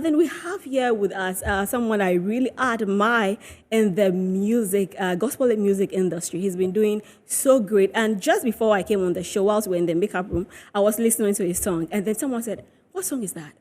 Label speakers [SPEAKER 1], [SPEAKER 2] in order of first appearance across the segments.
[SPEAKER 1] then we have here with us someone I really admire in the music, gospel music industry. He's been doing so great. And just before I came on the show, whilst we were in the makeup room, I was listening to his song. And then someone said, "What song is that?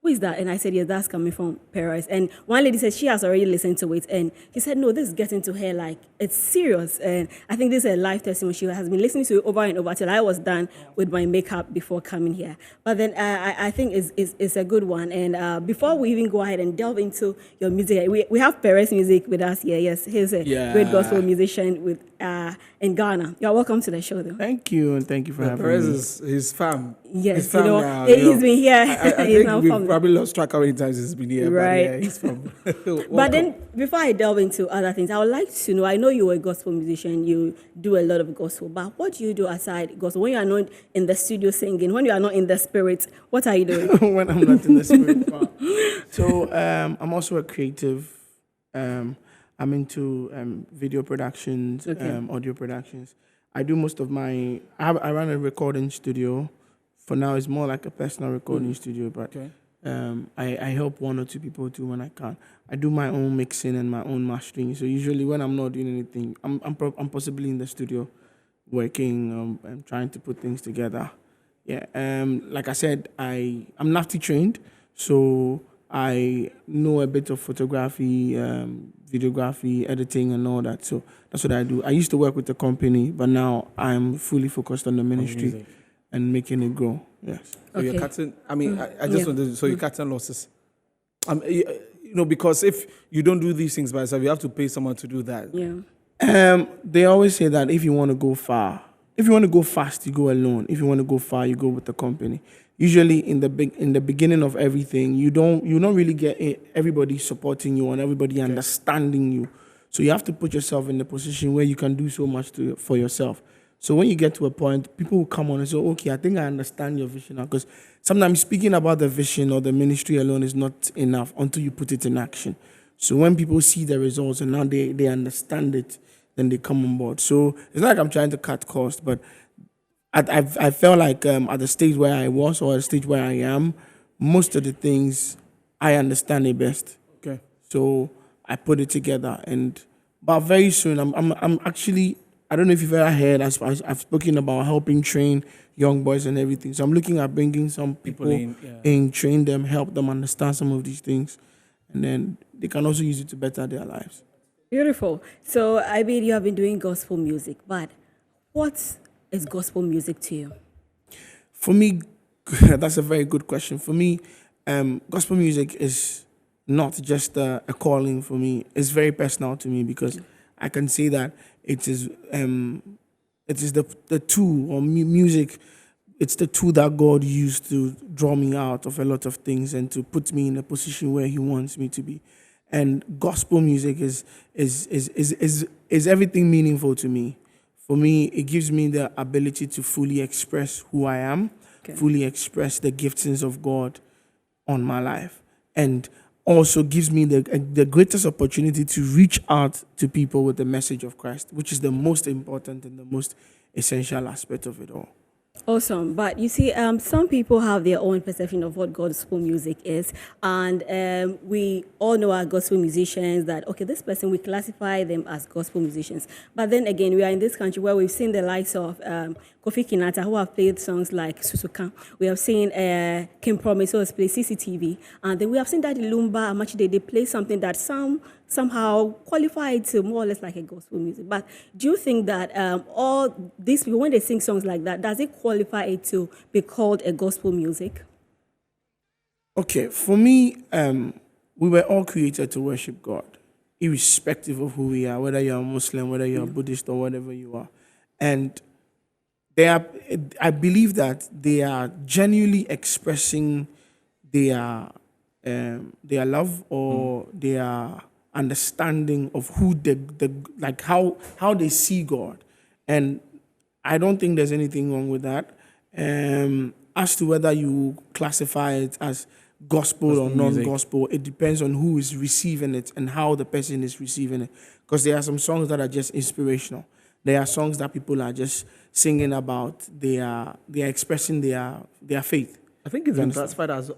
[SPEAKER 1] Who is that?" And I said, "Yes, that's coming from Perez." And one lady said she has already listened to it. And he said, "No, this is getting to her like it's serious." And I think this is a live testimony. She has been listening to it over and over till I was done with my makeup before coming here. But then I think it's a good one. And before we even go ahead and delve into your music, we have Perez Musik with us here. Yes, he's a great gospel musician with in Ghana. You're welcome to the show, though.
[SPEAKER 2] Thank you, and thank you for having
[SPEAKER 3] Perez
[SPEAKER 2] me.
[SPEAKER 3] is his fam.
[SPEAKER 1] Yes,
[SPEAKER 3] his fam now,
[SPEAKER 1] he's been here.
[SPEAKER 3] I
[SPEAKER 1] He's
[SPEAKER 3] think
[SPEAKER 1] now
[SPEAKER 3] we've
[SPEAKER 1] family.
[SPEAKER 3] probably lost track how many times he's been here.
[SPEAKER 1] Right.
[SPEAKER 3] But yeah, he's from.
[SPEAKER 1] But then, before I delve into other things, I would like to know, I know you're a gospel musician, you do a lot of gospel, but what do you do aside gospel? When you are not in the studio singing, when you are not in the spirit, what are you doing?
[SPEAKER 2] When I'm not in the spirit part. So I'm also a creative. I'm into video productions, audio productions. I do most of my. I run a recording studio. For now, it's more like a personal recording studio, but I help one or two people too when I can. I do my own mixing and my own mastering. So usually when I'm not doing anything, I'm possibly in the studio working and trying to put things together. Yeah. Like I said, I'm NAFTI trained, so I know a bit of photography, videography, editing, and all that. So that's what I do. I used to work with the company, but now I'm fully focused on the ministry and making it grow. Yes.
[SPEAKER 3] So you're cutting. I mean, I just want to. So you're cutting losses. Because if you don't do these things by yourself, you have to pay someone to do that.
[SPEAKER 1] Yeah.
[SPEAKER 2] They always say that if you want to go far, if you want to go fast, you go alone. If you want to go far, you go with the company. Usually, in the beginning of everything, you don't really get everybody supporting you and everybody understanding you. So you have to put yourself in the position where you can do so much for yourself. So when you get to a point, people will come on and say, "Okay, I think I understand your vision now." Because sometimes speaking about the vision or the ministry alone is not enough until you put it in action. So when people see the results and now they understand it, then they come on board. So it's not like I'm trying to cut costs, but I felt like at the stage where I was or at the stage where I am, most of the things I understand it best.
[SPEAKER 3] Okay.
[SPEAKER 2] So I put it together, but very soon I'm actually. I don't know if you've ever heard, I've spoken about helping train young boys and everything. So I'm looking at bringing some people in, train them, help them understand some of these things, and then they can also use it to better their lives.
[SPEAKER 1] Beautiful. So, I mean, you have been doing gospel music, but what is gospel music to you?
[SPEAKER 2] For me, that's a very good question. For me, gospel music is not just a calling for me. It's very personal to me because I can say that it is the tool or music. It's the tool that God used to draw me out of a lot of things and to put me in a position where He wants me to be. And gospel music is everything meaningful to me. For me, it gives me the ability to fully express who I am, fully express the giftings of God on my life, and also gives me the greatest opportunity to reach out to people with the message of Christ, which is the most important and the most essential aspect of it all.
[SPEAKER 1] Awesome. But you see, some people have their own perception of what gospel music is. And we all know our gospel musicians that, okay, this person, we classify them as gospel musicians. But then again, we are in this country where we've seen the likes of Kofi Kinata, who have played songs like Susuka. We have seen Kim Promise, who has played CCTV. And then we have seen Daddy Lumba and Machide, they play something that somehow qualified to more or less like a gospel music. But do you think that all these people, when they sing songs like that, does it qualify it to be called a gospel music?
[SPEAKER 2] Okay, for me, we were all created to worship God, irrespective of who we are, whether you're a Muslim, whether you're a Buddhist, or whatever you are. And I believe that they are genuinely expressing their love or their understanding of who how they see God. And I don't think there's anything wrong with that. As to whether you classify it as gospel or non-gospel, it depends on who is receiving it and how the person is receiving it. Because there are some songs that are just inspirational. There are songs that people are just singing about. They are expressing their faith.
[SPEAKER 3] I think it's classified as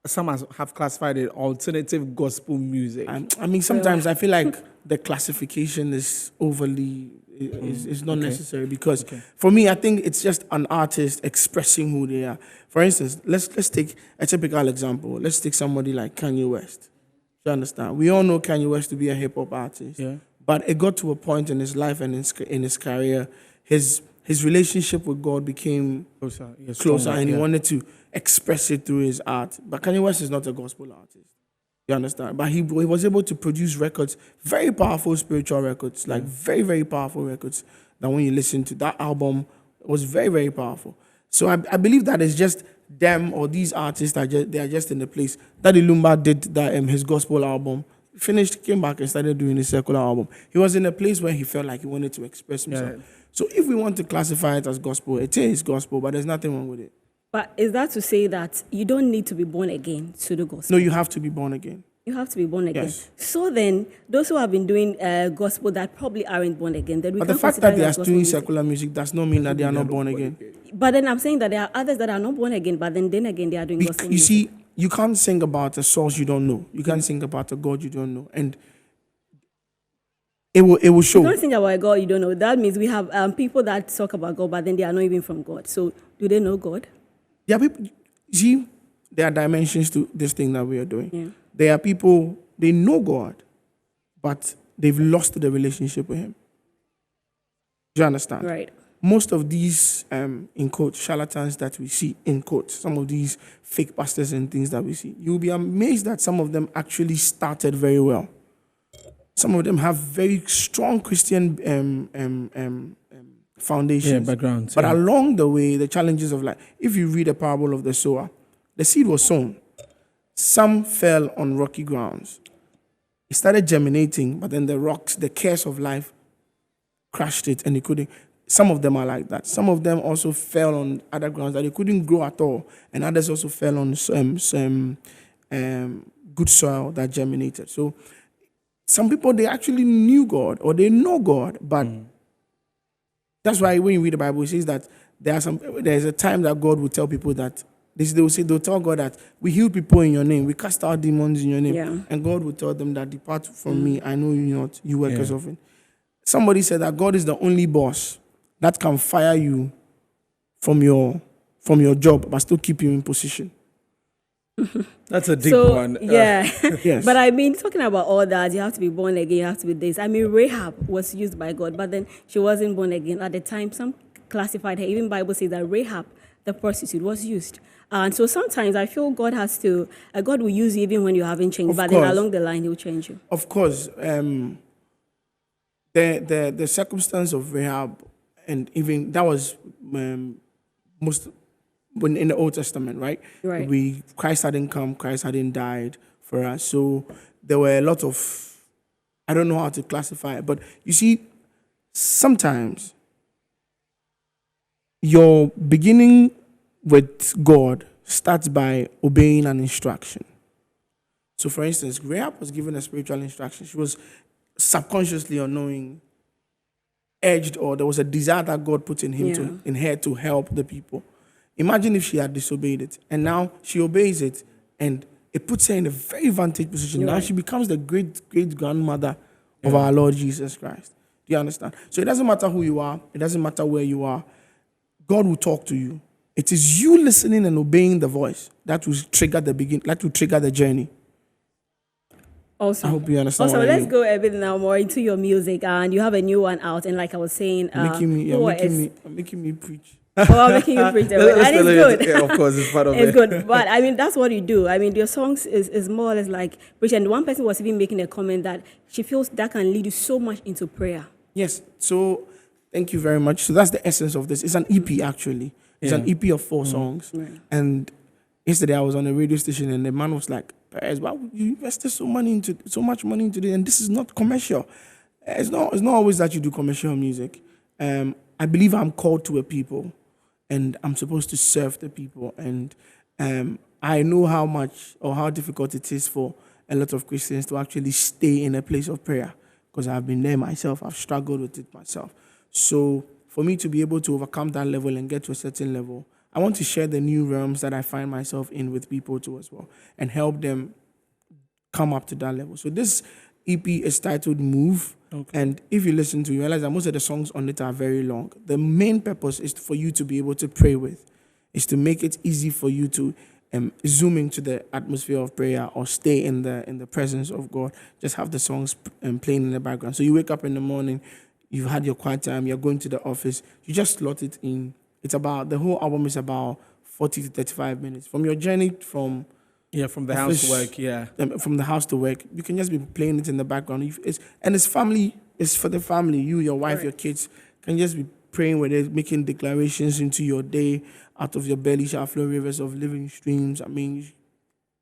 [SPEAKER 3] some have classified it alternative gospel music.
[SPEAKER 2] I mean, sometimes I feel like the classification is overly is not necessary because for me, I think it's just an artist expressing who they are. For instance, let's take a typical example. Let's take somebody like Kanye West. You understand? We all know Kanye West to be a hip hop artist, but it got to a point in his life and in his career, his relationship with God became closer, and he wanted to express it through his art. But Kanye West is not a gospel artist. You understand? But he was able to produce records, very powerful spiritual records, like very, very powerful records that when you listen to that album, it was very, very powerful. So I believe that it's just them or these artists they are just in the place. Daddy Lumba did that his gospel album, finished, came back and started doing his secular album. He was in a place where he felt like he wanted to express himself. Yeah. So if we want to classify it as gospel, it is gospel, but there's nothing wrong with it.
[SPEAKER 1] But is that to say that you don't need to be born again to do gospel?
[SPEAKER 2] No, you have to be born again.
[SPEAKER 1] You have to be born again.
[SPEAKER 2] Yes.
[SPEAKER 1] So then, those who have been doing gospel that probably aren't born again, then we
[SPEAKER 2] but the fact that they are doing secular music does not mean that they are not born again.
[SPEAKER 1] But then I'm saying that there are others that are not born again, but then again they are doing gospel music.
[SPEAKER 2] You see, you can't sing about a source you don't know. You can't sing about a God you don't know, and it will show.
[SPEAKER 1] You don't sing about a God you don't know. That means we have people that talk about God, but then they are not even from God. So do they know God?
[SPEAKER 2] Yeah, people. See, there are dimensions to this thing that we are doing.
[SPEAKER 1] Yeah.
[SPEAKER 2] There are people, they know God, but they've lost the relationship with Him. Do you understand?
[SPEAKER 1] Right.
[SPEAKER 2] Most of these, in quotes, charlatans that we see, in quotes, some of these fake pastors and things that we see, you'll be amazed that some of them actually started very well. Some of them have very strong Christian foundations.
[SPEAKER 3] Backgrounds.
[SPEAKER 2] But along the way, the challenges of life, if you read the parable of the sower, the seed was sown. Some fell on rocky grounds. It started germinating, but then the rocks, the cares of life, crushed it, and it couldn't. Some of them are like that. Some of them also fell on other grounds that they couldn't grow at all, and others also fell on some good soil that germinated. So some people, they actually knew God or they know God, but that's why when you read the Bible, it says that there's a time that God will tell people that they'll tell God that we heal people in your name, we cast out demons in your name, and God will tell them that depart from me, I know you not, you workers of it. Somebody said that God is the only boss that can fire you from your job but still keep you in position.
[SPEAKER 3] That's a deep one.
[SPEAKER 1] Yeah.
[SPEAKER 2] Yes.
[SPEAKER 1] But I mean, talking about all that, you have to be born again, you have to be this. I mean, Rahab was used by God, but then she wasn't born again. At the time, some classified her. Even Bible says that Rahab, the prostitute, was used. And so sometimes I feel God will use you even when you haven't changed, but then along the line, He'll change you.
[SPEAKER 2] Of course. The circumstance of Rahab, and even that was most when in the Old Testament, right?
[SPEAKER 1] Right.
[SPEAKER 2] Christ hadn't come, Christ hadn't died for us. So there were a lot of, I don't know how to classify it, but you see, sometimes your beginning with God starts by obeying an instruction. So for instance, Rahab was given a spiritual instruction. She was subconsciously unknowing urged, or there was a desire that God put in in her to help the people. Imagine if she had disobeyed it, and now she obeys it, and it puts her in a very vantage position. Now she becomes the great grandmother of our Lord Jesus Christ. Do you understand? So it doesn't matter who you are, it doesn't matter where you are. God will talk to you. It is you listening and obeying the voice that will trigger the journey.
[SPEAKER 1] Also,
[SPEAKER 2] I hope you understand.
[SPEAKER 1] Also, let's go a bit now more into your music, and you have a new one out. And like I was saying,
[SPEAKER 2] making me preach.
[SPEAKER 1] Oh, I'm making you preach, and it's good.
[SPEAKER 3] Yeah, of course, it's part of it.
[SPEAKER 1] It's good, but I mean that's what you do. I mean your songs is more or less like preach. And one person was even making a comment that she feels that can lead you so much into prayer.
[SPEAKER 2] Yes. So thank you very much. So that's the essence of this. It's an EP actually. It's an EP of 4 songs. Right. And yesterday I was on a radio station, and the man was like, Perez, why would you invest so much money into this? And this is not commercial. It's not always that you do commercial music. I believe I'm called to a people, and I'm supposed to serve the people. And I know how much or how difficult it is for a lot of Christians to actually stay in a place of prayer, because I've been there myself. I've struggled with it myself. So for me to be able to overcome that level and get to a certain level, I want to share the new realms that I find myself in with people too as well, and help them come up to that level. So this EP is titled Move. Okay. And if you listen to it, you realize that most of the songs on it are very long. The main purpose is for you to be able to pray with, is to make it easy for you to zoom into the atmosphere of prayer or stay in the presence of God. Just have the songs playing in the background. So you wake up in the morning, you've had your quiet time, you're going to the office, you just slot it in. The whole album is about 40 to 35 minutes. From your journey from
[SPEAKER 3] the house to work,
[SPEAKER 2] from the house to work, you can just be playing it in the background. It's family, it's for the family. You, your wife, your kids can just be praying with it, making declarations into your day. Out of your belly shall flow rivers of living streams. I mean,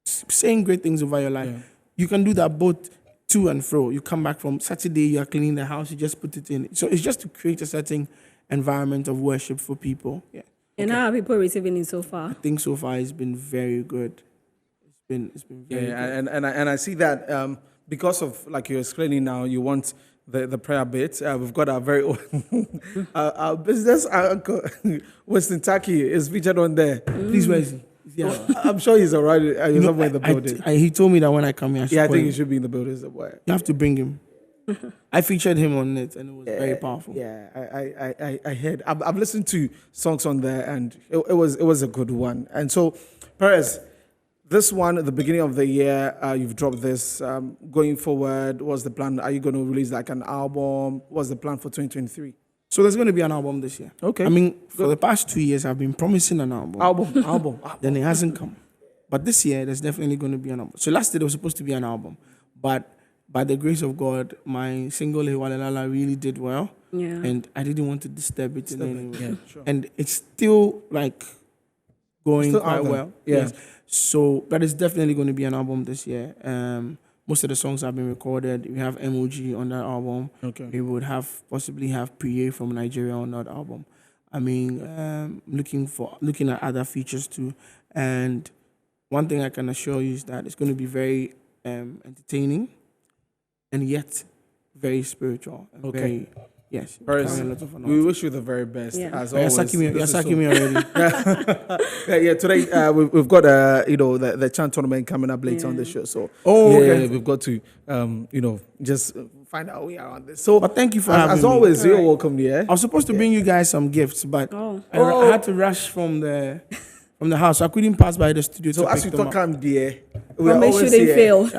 [SPEAKER 2] saying great things over your life. Yeah. You can do that both to and fro. You come back from Saturday, you are cleaning the house, you just put it in. So it's just to create a certain environment of worship for people. Yeah.
[SPEAKER 1] And how are people receiving it so far?
[SPEAKER 2] I think so far it's been very good. It's been very good.
[SPEAKER 3] And I see that because of, like you're explaining now, you want the prayer bit. We've got our very own our business uncle Winston Taki is featured on there.
[SPEAKER 2] Please, where is he? Yeah,
[SPEAKER 3] I'm sure he's alright. He's somewhere in the building.
[SPEAKER 2] He told me that when I come here,
[SPEAKER 3] I think he should be in the building somewhere.
[SPEAKER 2] You have to bring him. I featured him on it, and it was very powerful.
[SPEAKER 3] Yeah, I heard. I've listened to songs on there, and it was a good one. And so, Perez, this one at the beginning of the year, you've dropped this. Going forward, what's the plan? Are you going to release like an album? What's the plan for 2023?
[SPEAKER 2] So there's going to be an album this year.
[SPEAKER 3] Okay.
[SPEAKER 2] I mean, for the past 2 years, I've been promising an album.
[SPEAKER 3] Album.
[SPEAKER 2] Then it hasn't come. But this year, there's definitely going to be an album. So last year, there was supposed to be an album. But by the grace of God, my single, Hewalala, really did well.
[SPEAKER 1] Yeah.
[SPEAKER 2] And I didn't want to disturb it in any way.
[SPEAKER 3] Yeah, sure.
[SPEAKER 2] And it's still like going quite well.
[SPEAKER 3] Yeah.
[SPEAKER 2] Yes. So that is definitely going to be an album this year. Most of the songs have been recorded. We have MOG on that album.
[SPEAKER 3] Okay.
[SPEAKER 2] We would possibly have Priye from Nigeria on that album. I mean, looking at other features too. And one thing I can assure you is that it's going to be very entertaining and yet very spiritual. And
[SPEAKER 3] okay.
[SPEAKER 2] Yes.
[SPEAKER 3] Perez, we wish you the very best, as always.
[SPEAKER 2] You're sucking me already.
[SPEAKER 3] Today we've got the chant tournament coming up later on the show. So
[SPEAKER 2] okay.
[SPEAKER 3] We've got to just find out we are on this. So,
[SPEAKER 2] but thank you for having me.
[SPEAKER 3] As always, you're welcome. Yeah.
[SPEAKER 2] I was supposed to bring you guys some gifts, but I had to rush from the house. So I couldn't pass by the studio.
[SPEAKER 3] So as you talk, come there.
[SPEAKER 1] We are always here. Fail.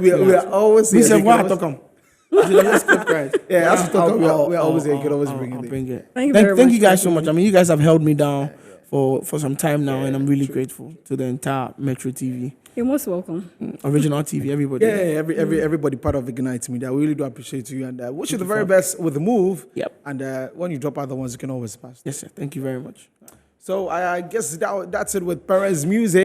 [SPEAKER 3] We are always here.
[SPEAKER 2] We said, "What come?" Let's keep quiet.
[SPEAKER 3] Yeah, as you talk, we're always here. You can always bring it.
[SPEAKER 2] Thank you guys so much. I mean, you guys have held me down for some time now, and I'm really grateful to the entire Metro TV.
[SPEAKER 1] You're most welcome.
[SPEAKER 2] Original TV, everybody.
[SPEAKER 3] Yeah, everybody part of Ignite Media. We really do appreciate you, and wish you the very best with the move.
[SPEAKER 2] Yep.
[SPEAKER 3] And when you drop other ones, you can always pass.
[SPEAKER 2] Yes, sir. Thank you very much.
[SPEAKER 3] So I guess that's it with Perez Musik.